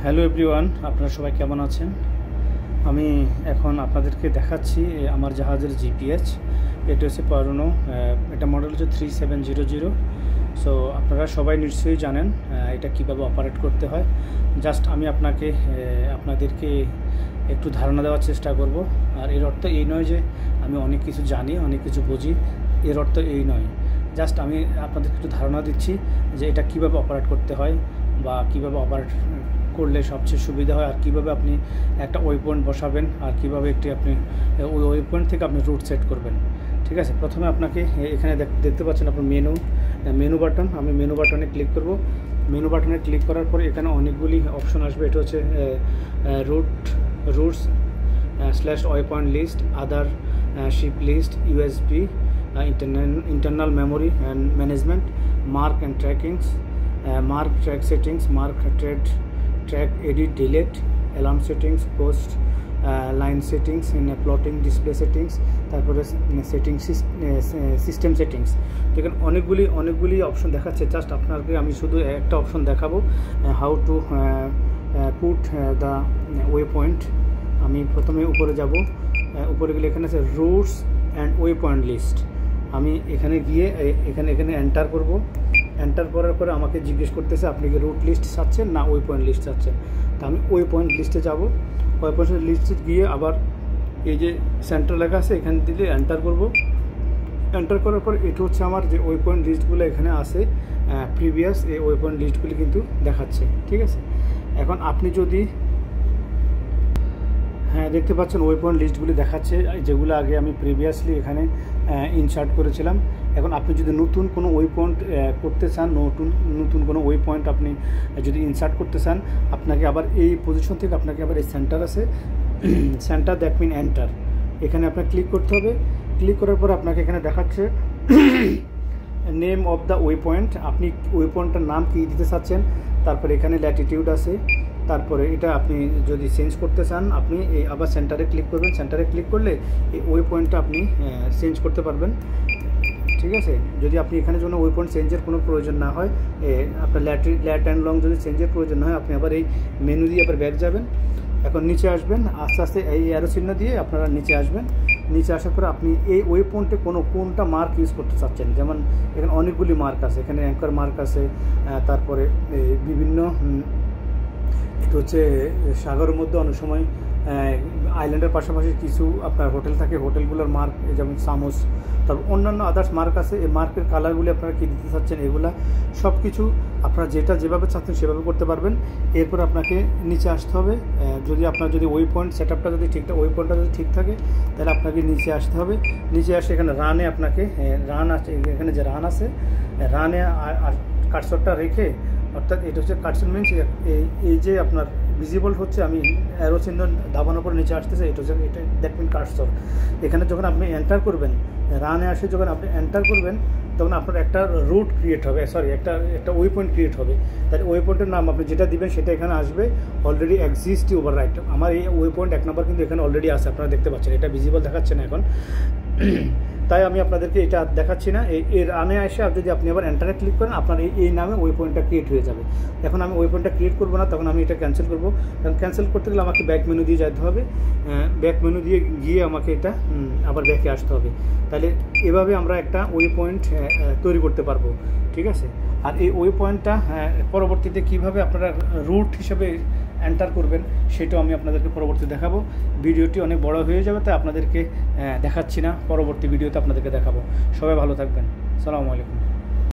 Hello everyone, আপনারা সবাই কেমন আছেন? আমি এখন আপনাদেরকে দেখাচ্ছি আমার জাহাজের জিপিএস। এটা হচ্ছে পুরনো, এটা মডেল হচ্ছে 3700। সো আপনারা সবাই নিশ্চয়ই জানেন এটা কিভাবে অপারেট করতে হয়। জাস্ট আমি আপনাদেরকে একটু ধারণা দেওয়ার চেষ্টা করব। আর এর অর্থ এই নয় যে আমি অনেক কিছু জানি, অনেক কিছু বুঝি, এর অর্থ এই নয়। জাস্ট আমি আপনাদেরকে একটু ধারণা দিচ্ছি যে এটা কিভাবে অপারেট করতে হয় বা কিভাবে অপারেট করলে সবচেয়ে সুবিধা হয়, আর কিভাবে আপনি একটা ওয়ে পয়েন্ট বসাবেন, আর কিভাবে আপনি ওই ওয়ে পয়েন্ট থেকে আপনি রুট সেট করবেন। ঠিক আছে, প্রথমে আপনাকে এখানে দেখতে পাচ্ছেন আপনার মেনু বাটন। আমি মেনু বাটনে ক্লিক করব। মেনু বাটনে ক্লিক করার পরে এখানে অনেকগুলি অপশন আসবে। এটা হচ্ছে routes / way point list, other ship list, USB, internal memory and management, mark and trackings, mark track settings, mark track edit delete, alarm settings, post line settings, plotting display settings, তারপরে setting system settings. এখানে অনেকগুলি option দেখাচ্ছে। Just আপনাকে আমি শুধু একটা option দেখাবো, how to put the way point. আমি প্রথমে উপরে যাব। উপরে গেলে এখানে আছে routes and way point list. আমি এখানে গিয়ে এখানে এন্টার করব। এন্টার করার পরে আমাকে জিজ্ঞেস করতেছে আপনি কি রুট লিস্ট চাচ্ছেন না ওয়ে পয়েন্ট লিস্ট চাচ্ছেন। তো আমি ওয়ে পয়েন্ট লিস্টে যাব। ওয়ে পয়েন্ট লিস্টে গিয়ে আবার এই যে সেন্টার লেখা আছে এখানে দিলে এন্টার করব। এন্টার করার পর এটা হচ্ছে আমার যে ওয়ে পয়েন্ট লিস্টগুলো এখানে আছে, প্রিভিয়াস এই ওয়ে পয়েন্ট লিস্টগুলি কিন্তু দেখাচ্ছে। ঠিক আছে, এখন আপনি যদি দেখতে পাচ্ছেন ওয়ে পয়েন্ট লিস্টগুলি দেখাচ্ছে, যেগুলো আগে আমি প্রিভিয়াসলি এখানে ইনসার্ট করেছিলাম। এখন আপনি যদি নতুন কোনো ওয়ে পয়েন্ট করতে চান, নতুন কোনো ওয়ে পয়েন্ট আপনি যদি ইনসার্ট করতে চান, আপনাকে আবার এই পজিশন থেকে আপনাকে আবার এই সেন্টার আছে, সেন্টার দ্যাট মিন এন্টার, এখানে আপনার ক্লিক করতে হবে। ক্লিক করার পর আপনাকে এখানে দেখাচ্ছে name of the way point. আপনি ওয়ে পয়েন্টটার নাম কী দিতে চাচ্ছেন। তারপরে এখানে ল্যাটিটিউড আছে। তারপরে এটা আপনি যদি চেঞ্জ করতে চান আপনি আবার সেন্টারে ক্লিক করবেন। সেন্টারে ক্লিক করলে এই ওয়ে পয়েন্টটা আপনি চেঞ্জ করতে পারবেন। ঠিক আছে, যদি আপনি এখানে জন্য ওয়ে পয়েন্ট চেঞ্জের কোনো প্রয়োজন না হয়, আপনার ল্যাট অ্যান্ড লং যদি চেঞ্জের প্রয়োজন না হয়, আপনি আবার এই মেনু দিয়ে আবার ব্যাক যাবেন। এখন নিচে আসবেন, আস্তে আস্তে এই অ্যারো চিহ্ন দিয়ে আপনারা নিচে আসবেন। নিচে আসার পরে আপনি এই ওয়ে পয়েন্টে কোনটা মার্ক ইউজ করতে চাচ্ছেন। যেমন এখানে অনেকগুলি মার্ক আছে, এখানে অ্যাঙ্কার মার্ক আছে, তারপরে বিভিন্ন এটা হচ্ছে সাগরের মধ্যে অনেক সময় আইল্যান্ডের পাশাপাশি কিছু আপনার হোটেল থাকে, হোটেলগুলোর মার্ক যেমন সামোস, তারপর অন্যান্য আদার্স মার্ক আছে। এই মার্কের কালারগুলি আপনারা কী দিতে চাচ্ছেন, এগুলা সব কিছু আপনারা যেভাবে চাচ্ছেন সেভাবে করতে পারবেন। এরপর আপনাকে নিচে আসতে হবে। যদি ওয়ে পয়েন্ট সেট আপটা যদি ওয়ে পয়েন্টটা যদি ঠিক থাকে, তাহলে আপনাকে নিচে আসতে হবে। নিচে আসে এখানে রানে আপনাকে রান আছে, এখানে যে রান আছে, রানে কার্সরটা রেখে, অর্থাৎ এটা হচ্ছে কার্সর মিনস এই যে আপনার ভিজিবল হচ্ছে, আমি অ্যারো চিহ্ন দাবানোর পর নিচে আসতেছে, এটা দ্যাট মিন কার্সর। এখানে যখন আপনি এন্টার করবেন, রানে আসে যখন আপনি এন্টার করবেন, তখন আপনার একটা রুট ক্রিয়েট হবে, একটা ওয়ে পয়েন্ট ক্রিয়েট হবে। তাহলে ওয়ে পয়েন্টের নাম আপনি যেটা দিবেন সেটা এখানে আসবে। অলরেডি এক্সিস্ট ওভার রাইট, আমার এই ওয়ে পয়েন্ট 1 নম্বর কিন্তু এখানে অলরেডি আছে, আপনারা দেখতে পাচ্ছেন। এটা ভিজিবল দেখাচ্ছে না এখন, তাই আমি আপনাদেরকে এটা দেখাচ্ছি না। এর রানে আসে আর যদি আপনি আবার এন্টারে ক্লিক করেন, আপনার এই নামে ওয়ে পয়েন্টটা ক্রিয়েট হয়ে যাবে। এখন আমি ওয়ে পয়েন্টটা ক্রিয়েট করবো না, তখন আমি এটা ক্যান্সেল করবো। কারণ ক্যান্সেল করতে গেলে আমাকে ব্যাক মেনু দিয়ে যেতে হবে। ব্যাক মেনু দিয়ে গিয়ে আমাকে এটা আবার ব্যাকে আসতে হবে। তাহলে এভাবে আমরা একটা ওয়ে পয়েন্ট তৈরি করতে পারবো। ঠিক আছে, আর এই ওয়ে পয়েন্টটা পরবর্তীতে কীভাবে আপনারা রুট হিসেবে এন্টার করবেন সেটাও আমি আপনাদেরকে পরবর্তী দেখাবো। ভিডিওটি অনেক বড় হয়ে যাবে, তাই আপনাদেরকে দেখাচ্ছি না, পরবর্তী ভিডিওতে আপনাদেরকে দেখাবো। সবাই ভালো থাকবেন। আসসালামু আলাইকুম।